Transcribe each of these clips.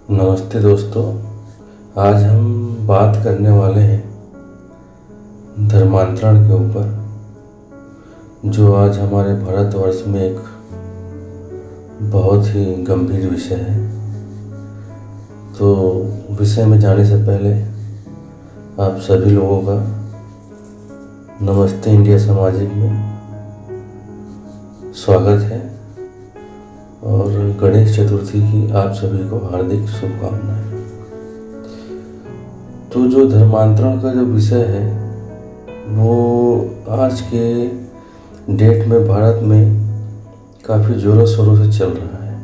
नमस्ते दोस्तों। आज हम बात करने वाले हैं धर्मांतरण के ऊपर, जो आज हमारे भारतवर्ष में एक बहुत ही गंभीर विषय है। तो विषय में जाने से पहले आप सभी लोगों का नमस्ते इंडिया सामाजिक में स्वागत है और गणेश चतुर्थी की आप सभी को हार्दिक शुभकामनाएं। तो जो धर्मांतरण का जो विषय है वो आज के डेट में भारत में काफ़ी ज़ोरों शोरों से चल रहा है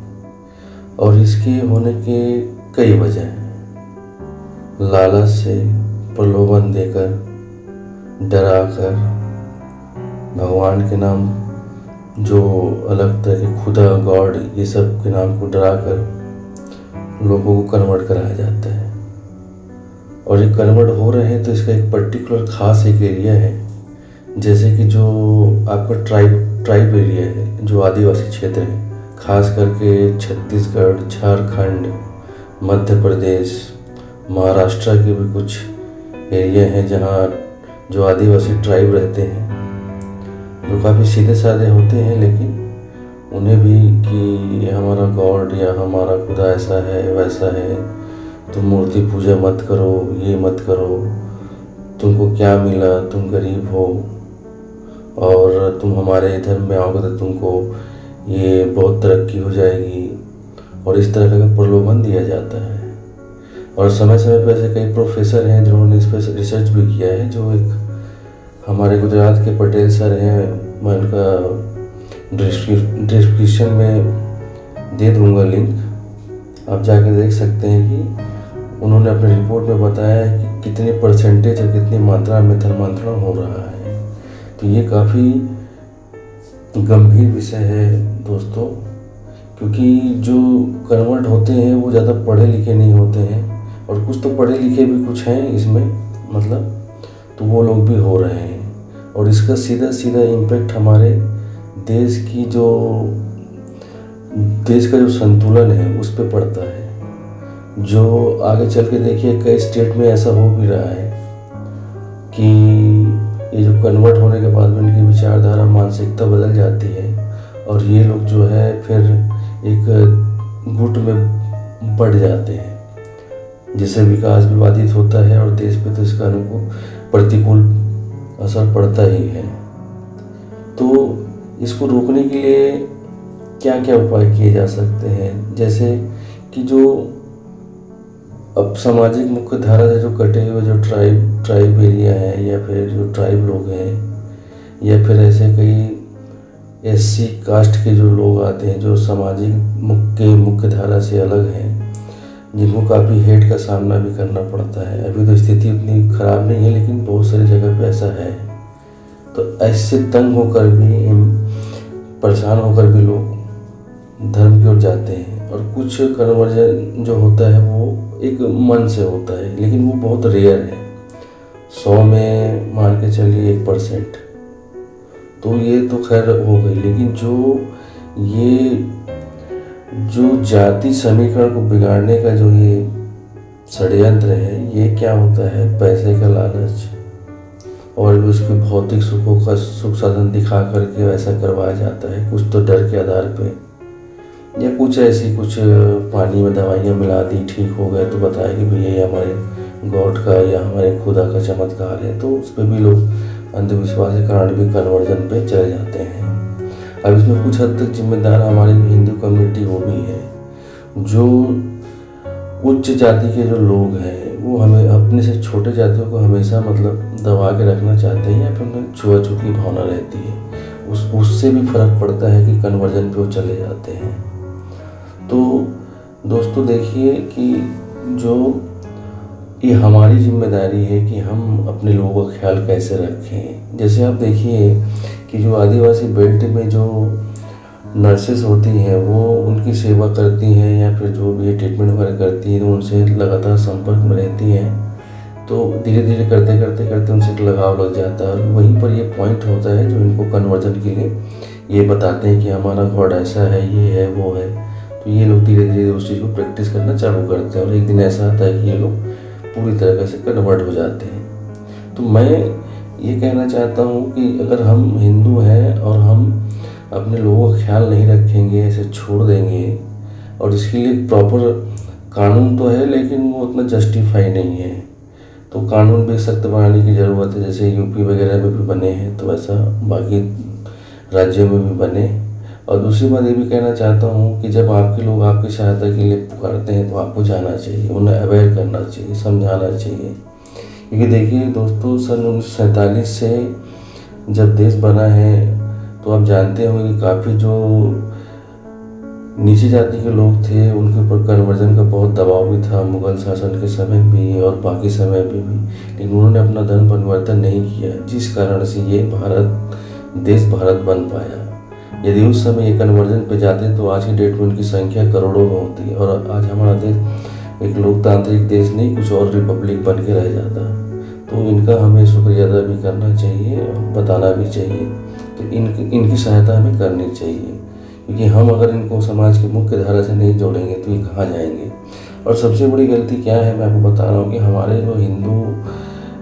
और इसके होने के कई वजह हैं। लालच से, प्रलोभन देकर, डराकर, भगवान के नाम जो अलग तरह के खुदा, गॉड, ये सब के नाम को डराकर लोगों को कन्वर्ट कराया जाता है। और ये कन्वर्ट हो रहे हैं तो इसका एक पर्टिकुलर खास एक एरिया है, जैसे कि जो आपका ट्राइब एरिया है, जो आदिवासी क्षेत्र है, खास करके छत्तीसगढ़, झारखंड, मध्य प्रदेश, महाराष्ट्र के भी कुछ एरिया हैं जहाँ जो आदिवासी ट्राइब रहते हैं, जो काफ़ी सीधे साधे होते हैं, लेकिन उन्हें भी कि हमारा गॉड या हमारा खुदा ऐसा है वैसा है, तुम मूर्ति पूजा मत करो, ये मत करो, तुमको क्या मिला, तुम गरीब हो और तुम हमारे धर्म में आओगे तो तुमको ये बहुत तरक्की हो जाएगी, और इस तरह का प्रलोभन दिया जाता है। और समय समय पर ऐसे कई प्रोफेसर हैं जिन्होंने इस पर रिसर्च भी किया है। जो एक हमारे गुजरात के पटेल सर हैं, मैं उनका डिस्क्रिप्शन में दे दूंगा लिंक, आप जाके देख सकते हैं कि उन्होंने अपने रिपोर्ट में बताया है कि कितने परसेंटेज और कितनी मात्रा में धर्मांतरण हो रहा है। तो ये काफ़ी गंभीर विषय है दोस्तों, क्योंकि जो कन्वर्ट होते हैं वो ज़्यादा पढ़े लिखे नहीं होते हैं, और कुछ तो पढ़े लिखे भी कुछ हैं इसमें, मतलब तो वो लोग भी हो रहे हैं। और इसका सीधा सीधा इम्पैक्ट हमारे देश का जो संतुलन है उस पर पड़ता है। जो आगे चल के देखिए कई स्टेट में ऐसा हो भी रहा है कि ये जो कन्वर्ट होने के बाद में इनकी विचारधारा, मानसिकता बदल जाती है और ये लोग जो है फिर एक गुट में बढ़ जाते हैं, जिससे विकास भी बाधित होता है और देश पे तो इसका प्रतिकूल असर पड़ता ही है। तो इसको रोकने के लिए क्या क्या उपाय किए जा सकते हैं, जैसे कि जो अब सामाजिक मुख्य धारा से जो कटे हुए जो ट्राइब एरिया है, या फिर जो ट्राइब लोग हैं, या फिर ऐसे कई एससी कास्ट के जो लोग आते हैं जो सामाजिक मुख्य धारा से अलग हैं, जिनको काफ़ी हेट का सामना भी करना पड़ता है। अभी तो स्थिति उतनी ख़राब नहीं है, लेकिन बहुत सारी जगह पे ऐसा है। तो ऐसे तंग होकर भी, परेशान होकर भी लोग धर्म की ओर जाते हैं। और कुछ कन्वर्जन जो होता है वो एक मन से होता है, लेकिन वो बहुत रेयर है, 100 में मान के चलिए 1%। तो ये तो खैर हो गई, लेकिन जो जाति समीकरण को बिगाड़ने का जो ये षड्यंत्र है, ये क्या होता है, पैसे का लालच और उसके भौतिक सुखों का सुख साधन दिखा करके वैसा करवाया जाता है। कुछ तो डर के आधार पे, या कुछ ऐसी कुछ पानी में दवाइयाँ मिला दी, ठीक हो गए, तो बताया कि भैया ये हमारे गॉड का या हमारे खुदा का चमत्कार है। तो उस पर भी लोग अंधविश्वास के कारण भी कन्वर्जन पे चले जाते हैं। अब इसमें कुछ हद तक जिम्मेदार हमारी हिंदू कम्युनिटी वो भी है। जो उच्च जाति के जो लोग हैं वो हमें अपने से छोटे जातियों को हमेशा मतलब दबा के रखना चाहते हैं, या फिर उन्हें छुआछूत की भावना रहती है। उससे भी फर्क पड़ता है कि कन्वर्जन पे वो चले जाते हैं। तो दोस्तों देखिए कि जो ये हमारी जिम्मेदारी है कि हम अपने लोगों का ख्याल कैसे रखें। जैसे आप देखिए कि जो आदिवासी बेल्ट में जो नर्सेस होती हैं वो उनकी सेवा करती हैं, या फिर जो भी ट्रीटमेंट वगैरह करती हैं, तो उनसे लगातार संपर्क में रहती हैं। तो धीरे धीरे करते उनसे एक लगाव लग जाता है। और वहीं पर ये पॉइंट होता है जो इनको कन्वर्जन के लिए ये बताते हैं कि हमारा गॉड ऐसा है, ये है, वो है। तो ये लोग धीरे धीरे उस चीज़ को प्रैक्टिस करना चालू करते हैं और एक दिन ऐसा आता है कि ये लोग पूरी तरह से कन्वर्ट हो जाते हैं। तो मैं ये कहना चाहता हूँ कि अगर हम हिंदू हैं और हम अपने लोगों का ख्याल नहीं रखेंगे, ऐसे छोड़ देंगे, और इसके लिए प्रॉपर कानून तो है लेकिन वो उतना जस्टिफाई नहीं है, तो कानून भी सख्त बनाने की ज़रूरत है। जैसे यूपी वगैरह में भी बने हैं तो वैसा बाकी राज्यों में भी बने। और दूसरी बात ये भी कहना चाहता हूँ कि जब आपके लोग आपकी सहायता के लिए पुकारते हैं तो आपको जाना चाहिए, उन्हें अवेयर करना चाहिए, समझाना चाहिए। क्योंकि देखिए दोस्तों, सन 1947 से जब देश बना है तो आप जानते होंगे कि काफ़ी जो नीची जाति के लोग थे उनके ऊपर कन्वर्जन का बहुत दबाव भी था, मुग़ल शासन के समय भी और बाकी समय पे भी, लेकिन उन्होंने अपना धर्म परिवर्तन नहीं किया, जिस कारण से ये देश भारत बन पाया। यदि उस समय ये कन्वर्जन पे जाते तो आज की डेट में उनकी संख्या करोड़ों में होती और आज हमारा देश एक लोकतांत्रिक देश नहीं, कुछ और रिपब्लिक बन के रह जाता। तो इनका हमें शुक्रिया अदा भी करना चाहिए और बताना भी चाहिए तो इनकी सहायता हमें करनी चाहिए, क्योंकि हम अगर इनको समाज की मुख्य धारा से नहीं जोड़ेंगे तो ये कहाँ जाएंगे। और सबसे बड़ी गलती क्या है, मैं आपको बता रहा हूँ कि हमारे जो हिंदू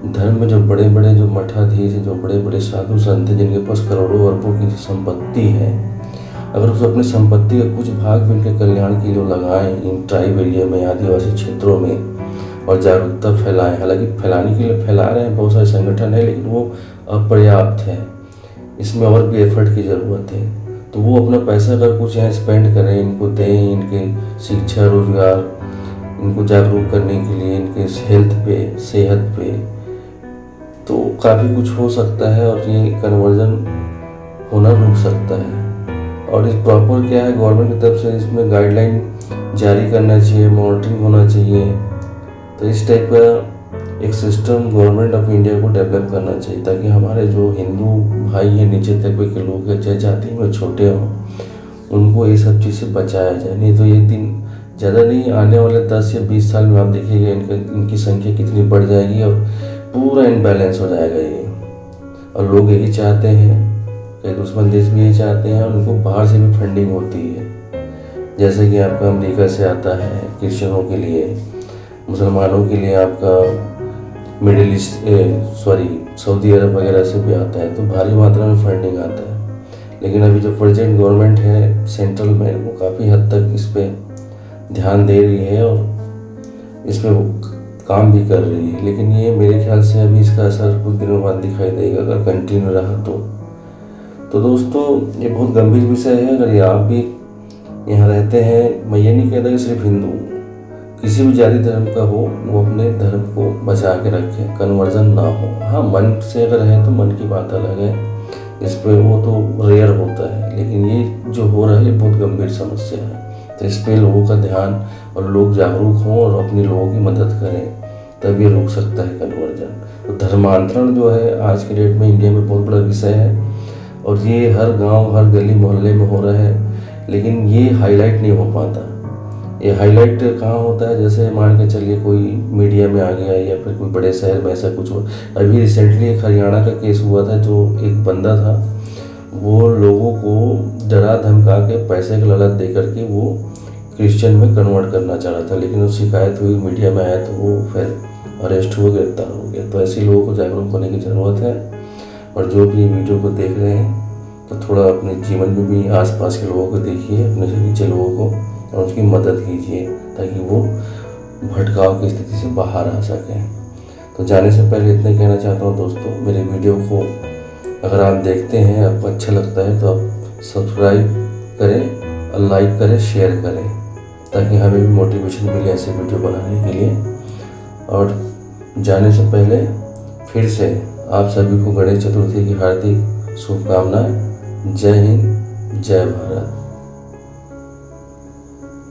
धर्म में जो बड़े बड़े जो मठाधीश हैं, जो बड़े बड़े साधु संत हैं, जिनके पास करोड़ों अरबों की संपत्ति है, अगर उस अपनी संपत्ति का कुछ भाग भी उनके कल्याण के लिए लगाएं इन ट्राइब एरिया में, आदिवासी क्षेत्रों में, और जागरूकता फैलाएं। हालांकि फैलाने के लिए फैला रहे हैं, बहुत सारे संगठन है, लेकिन वो अपर्याप्त है, इसमें और भी एफर्ट की ज़रूरत है। तो वो अपना पैसा अगर कुछ यहाँ स्पेंड करें, इनको दें, इनके शिक्षा रोजगार, इनको जागरूक करने के लिए, इनके हेल्थ पे, सेहत पे, तो काफ़ी कुछ हो सकता है और ये कन्वर्जन होना रुक सकता है। और इस प्रॉपर क्या है, गवर्नमेंट की तरफ से इसमें गाइडलाइन जारी करना चाहिए, मॉनिटरिंग होना चाहिए। तो इस टाइप का एक सिस्टम गवर्नमेंट ऑफ इंडिया को डेवलप करना चाहिए, ताकि हमारे जो हिंदू भाई हैं, नीचे तबके के लोग हैं, चाहे जाति में छोटे हों, उनको ये सब चीज़ से बचाया जाए। नहीं तो ये दिन ज़्यादा नहीं, आने वाले 10 या 20 साल में आप देखिएगा इनकी संख्या कितनी बढ़ जाएगी और पूरा इनबैलेंस हो जाएगा ये। और लोग यही चाहते हैं, कई दुश्मन देश भी यही चाहते हैं, और उनको बाहर से भी फंडिंग होती है। जैसे कि आपका अमेरिका से आता है क्रिश्चियनों के लिए, मुसलमानों के लिए आपका मिडिल ईस्ट सऊदी अरब वगैरह से भी आता है, तो भारी मात्रा में फंडिंग आता है। लेकिन अभी जो प्रेजेंट गवर्नमेंट है सेंट्रल में, वो काफ़ी हद तक इस पर ध्यान दे रही है और इस पर काम भी कर रही है। लेकिन ये मेरे ख्याल से अभी इसका असर कुछ दिनों बाद दिखाई देगा अगर कंटिन्यू रहा तो दोस्तों ये बहुत गंभीर विषय है। अगर ये आप भी यहाँ रहते हैं, मैं ये नहीं कहता कि सिर्फ हिंदू, किसी भी जाति धर्म का हो, वो अपने धर्म को बचा के रखे, कन्वर्जन ना हो। हाँ, मन से अगर है तो मन की बात अलग है, इस पर वो तो रेयर होता है, लेकिन ये जो हो रहा है ये बहुत गंभीर समस्या है। तो इस पर लोगों का ध्यान और लोग जागरूक हों और अपने लोगों की मदद करें, तब ये रुक सकता है कन्वर्जन। तो धर्मांतरण जो है आज के डेट में इंडिया में बहुत बड़ा विषय है और ये हर गांव, हर गली मोहल्ले में हो रहा है, लेकिन ये हाईलाइट नहीं हो पाता। ये हाईलाइट कहाँ होता है, जैसे मान के चलिए कोई मीडिया में आ गया या फिर कोई बड़े शहर में ऐसा कुछ हुआ। अभी रिसेंटली एक हरियाणा का केस हुआ था, जो एक बंदा था, वो लोगों को डरा धमका के पैसे का लालच दे करके वो क्रिश्चियन में कन्वर्ट करना चाह रहा था, लेकिन उस शिकायत हुई, मीडिया में आया तो वो फिर अरेस्ट हुआ, गिरफ्तार हो गया। तो ऐसे लोगों को जागरूक होने की ज़रूरत है। और जो भी वीडियो को देख रहे हैं तो थोड़ा अपने जीवन में भी आसपास के लोगों को देखिए, अपने से नीचे लोगों को, और उसकी मदद कीजिए ताकि वो भटकाव की स्थिति से बाहर आ सकें। तो जाने से पहले इतना कहना चाहता हूँ दोस्तों, मेरे वीडियो को अगर आप देखते हैं, आपको अच्छा लगता है तो आप सब्सक्राइब करें और लाइक करें, शेयर करें, ताकि हमें भी मोटिवेशन मिले ऐसे वीडियो बनाने के लिए। और जाने से पहले फिर से आप सभी को गणेश चतुर्थी की हार्दिक शुभकामनाएं। जय हिंद, जय भारत।